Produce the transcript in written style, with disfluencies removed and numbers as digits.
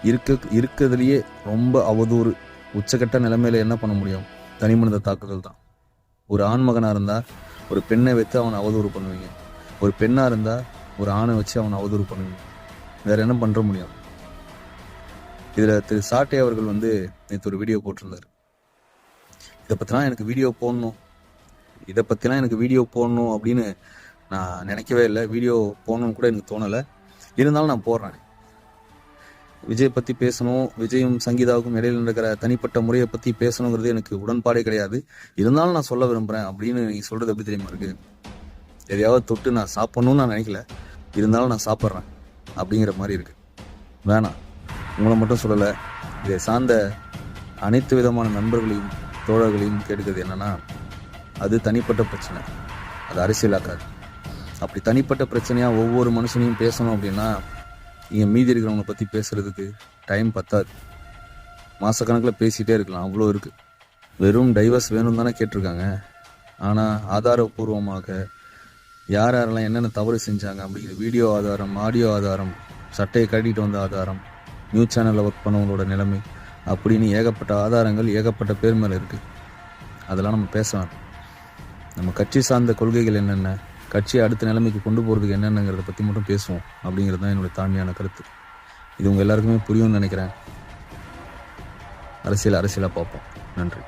இருக்கிறதுலையே ரொம்ப அவதூறு உச்சக்கட்ட நிலைமையில என்ன பண்ண முடியும்? தனி மனித தாக்குதல் தான். ஒரு ஆண்மகனாக இருந்தால் ஒரு பெண்ணை வைத்து அவனை அவதூறு பண்ணுவீங்க, ஒரு பெண்ணாக இருந்தால் ஒரு ஆணை வச்சு அவனை அவதூறு பண்ணுவீங்க. வேற என்ன பண்ணுற முடியும்? இதில் திரு சாட்டை அவர்கள் நேற்று ஒரு வீடியோ போட்டிருந்தார். இதை பற்றிலாம் எனக்கு வீடியோ போடணும் அப்படின்னு நான் நினைக்கவே இல்லை. வீடியோ போடணும்னு கூட எனக்கு தோணலை. இருந்தாலும் நான் போடுறேன். விஜய் பற்றி பேசணும், விஜயும் சங்கீதாவுக்கும் இடையில் நடக்கிற தனிப்பட்ட முறையை பற்றி பேசணுங்கிறது எனக்கு உடன்பாடே கிடையாது. இருந்தாலும் நான் சொல்ல விரும்புகிறேன் அப்படின்னு நீங்கள் சொல்கிறது எப்படி தெரியுமா இருக்கு? எதையாவது தொட்டு நான் சாப்பிட்ணுன்னு நான் நினைக்கல, இருந்தாலும் நான் சாப்பிட்றேன் அப்படிங்கிற மாதிரி இருக்குது. வேணாம், உங்களை மட்டும் சொல்லலை, இதை சார்ந்த அனைத்து விதமான நண்பர்களையும் தோழர்களையும் கேட்குறது என்னென்னா, அது தனிப்பட்ட பிரச்சனை, அது அரசியலாக்காது. அப்படி தனிப்பட்ட பிரச்சனையாக ஒவ்வொரு மனுஷனையும் பேசணும் அப்படின்னா இங்கே மீதி இருக்கிறவங்களை பற்றி பேசுகிறதுக்கு டைம் பத்தாது. மாதக்கணக்கில் பேசிகிட்டே இருக்கலாம், அவ்வளோ இருக்குது. வெறும் டைவர்ஸ் வேணும் தானே கேட்டிருக்காங்க. ஆனால் ஆதாரபூர்வமாக யார் யாரெல்லாம் என்னென்ன தவறு செஞ்சாங்க அப்படிங்கிற வீடியோ ஆதாரம், ஆடியோ ஆதாரம், சட்டையை கட்டிட்டு வந்த ஆதாரம், நியூஸ் சேனலில் ஒர்க் பண்ணவங்களோட நிலைமை அப்படின்னு ஏகப்பட்ட ஆதாரங்கள் ஏகப்பட்ட பேர் மேலே இருக்குது. அதெல்லாம் நம்ம பேச வேண்டாம். நம்ம கட்சி சார்ந்த கொள்கைகள் என்னென்ன, கட்சியை அடுத்த நிலைமைக்கு கொண்டு போகிறதுக்கு என்னென்னங்கிறத பற்றி மட்டும் பேசுவோம் அப்படிங்கிறது தான் என்னுடைய தாழ்மையான கருத்து. இது உங்கள் எல்லாருக்குமே புரியும்னு நினைக்கிறேன். அரசியலாக பார்ப்போம். நன்றி.